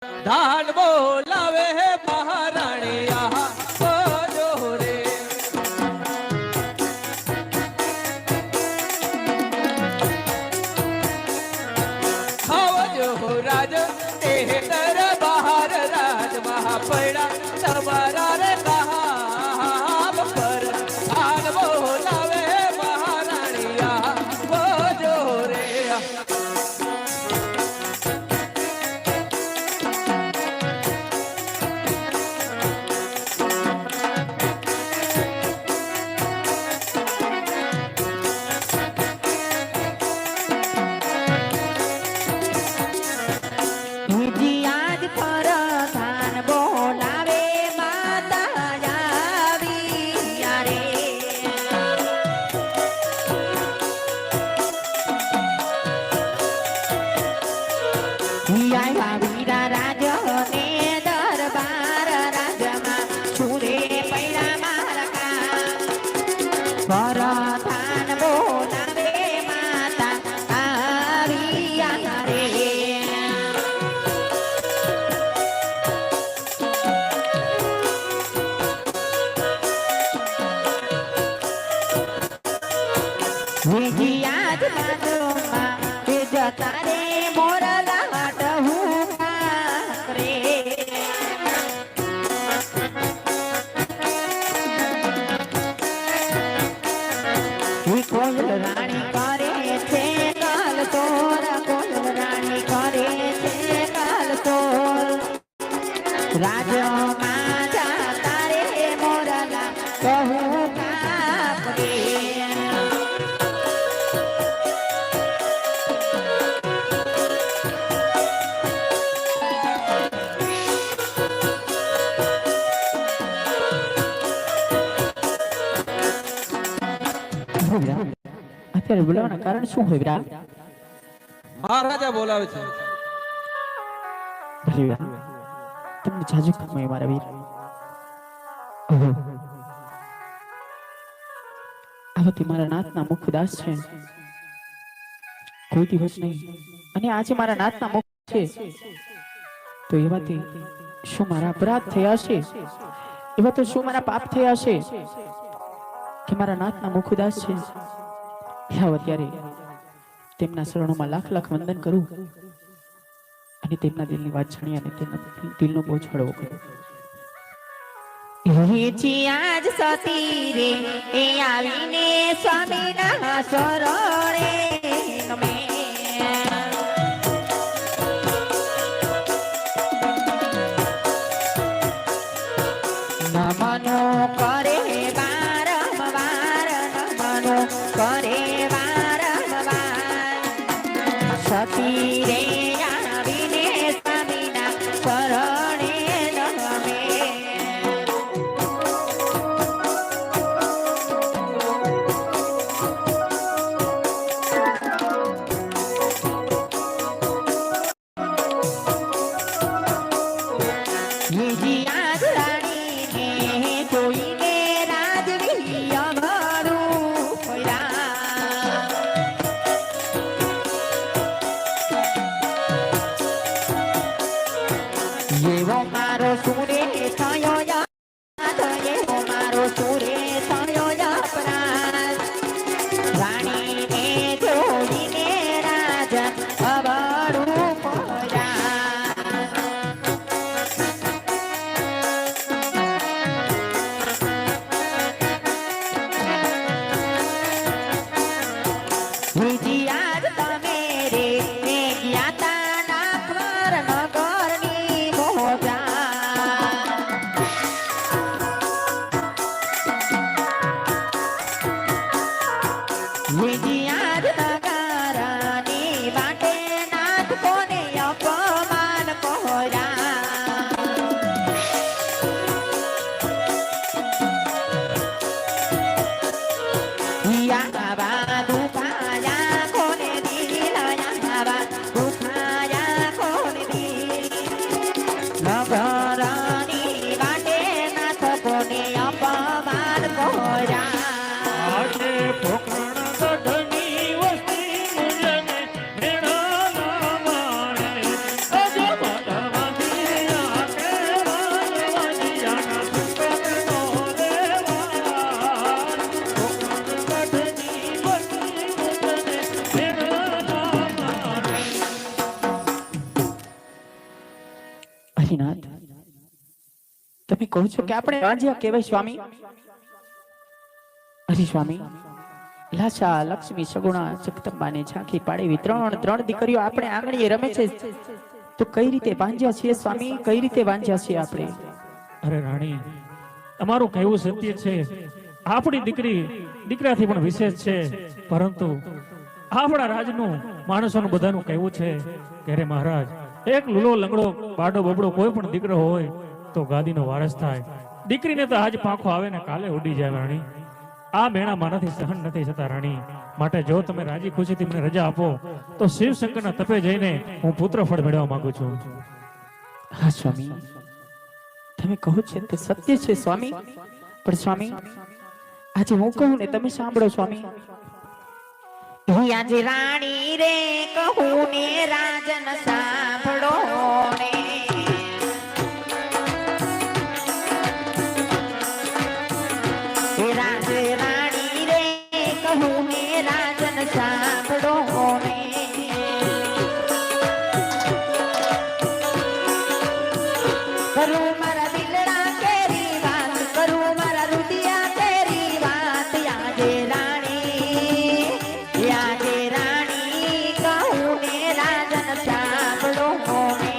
धान बोलावे है महाराणी आहा बोलो रे खावजो हो राज तेह तर बाहर राज महापड़ा तमारा रे कहा पर धान बोलावे है महाराणी आहा बोलो रे અત્યારે બોલાવવાના કારણ શું હોય વિરા? મહારાજા બોલાવે છે. તમને જાજુ કમાય મારા વીર. આવતી મારા નાથના મુખદાસ છે, કોઈ દિવસ નહીં. અને આજે મારા નાથના મુખ છે તો એવાથી શું મારા અપરાધ થયા છે? એવા તો શું મારા પાપ થયા છે કે મારા નાથના મુખદાસ છે? ત્યારે તેમના શરણોમાં લાખ લાખ વંદન કરું અને તેમના દિલની વાત જાણી અને તેમના દિલનો બોજ હળવો કરું. આજ સતી રે એ આવીને સ્વામીના શરણે નમે નમનો કરે વારંવાર નમનો કરે સતી રે આવીને સ્વામીના શરણે નમે હરિનાથ, તમે કહો છો કે આપણે વાંજ્યા કહેવાય સ્વામી? હરી સ્વામી, લાસા, લક્ષ્મી, સગુણા, જગદંબાને ઝાંખી પાડેવી ત્રણ દીકરીઓ આપણે આંગણીએ રમે છે, તો કઈ રીતે વાંજ્યા છીએ સ્વામી? કઈ રીતે વાંજ્યા છીએ આપણે? અરે રાણી, તમારું કહેવું સત્ય છે. આપણી દીકરાથી પણ વિશેષ છે, પરંતુ આપણા રાજનું માણસોનું બધાનું કહેવું છે કે અરે મહારાજ, એક લૂલો લંગડો બાડો બબડો કોઈ પણ દીકરો હોય તો ગાદીનો વારસ થાય. દીકરીને તો આજ પાંખો આવે ને કાલે ઉડી જાય. રાણી, આ મેણા મારાથી સહન નથી થતા રાણી. માટે જો તમે રાજી ખુશીથી મને રજા આપો તો શિવશંકરના તપે જઈને હું પુત્ર ફળ મેળવવા માંગુ છું. હા સ્વામી, તમે કહો છો તે સત્ય છે સ્વામી, પણ સ્વામી આજે હું કહું ને તમે સાંભળો સ્વામી. આજે રાણી રે કહું ને રાજન સાંભળો ને. રાજે રાણી રે કહું ને રાજન સાંભળો ને. કરું મારા દિલડા કેરી વાત, કરું મારા રુદિયા કેરી વાત. આજે રાણી, આજે રાણી કહું ને રાજન સાંભળો ને.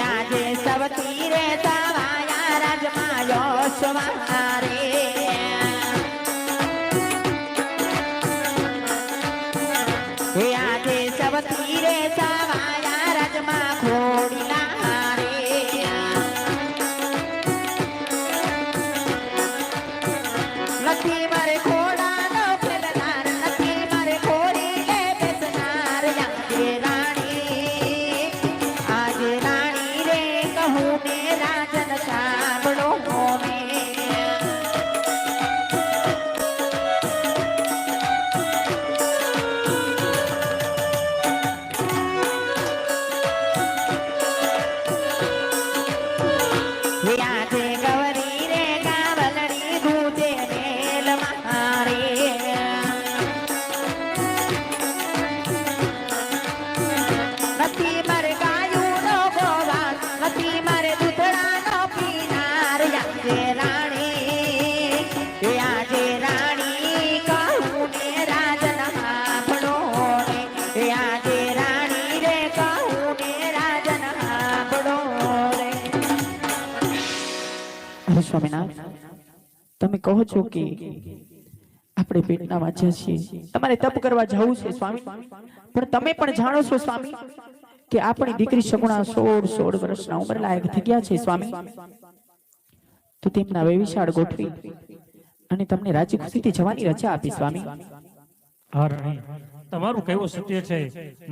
આજે સવતી રે સવાયા રાજમાં યશવારે. આજે સવતી રે સવાયા રાજમાં ઘોડીલા રે. નથી મારે ઘોડાનો પેલનાર, નથી મારે ઘોડી લે બેસનાર. આજે રાણી, આજે રાણી રે કહું ને રાજન સાંભળો ને. આજે ગવરી રે ગાવલડી ગૂંજે મેલ મારે. નથી મારે ગાયુંનો ગોવાળ, નથી મારે દૂધડાનો પીનાર. આજે રાણી, આજે રાણી કહું ને રાજન સાંભળો ને. આજે રાણી રે કહું ને રાજન સાંભળો રે. અરે સ્વામીનાથ, તમે કહો છો કે આપણે પેટના વાંચ્યા છીએ, તમારે તપ કરવા જવું છે સ્વામી, પણ તમે પણ જાણો છો સ્વામી કે આપણી દીકરી સગુણા 16 વર્ષના ઉંમર લાયક થઈ ગયા છે સ્વામી. તો તેમના વેવિશાળ ગોઠવી અને તમને રાજી ખુશીથી જવાની રજા આપી સ્વામી. હા રાણી, તમારું કહેવું સત્ય છે,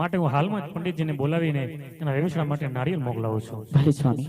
માટે હું હાલમાં જ પંડિતજીને બોલાવીને એના વેવિશાળ માટે નારિયેળ મોકલાવું છું. ભલે સ્વામી.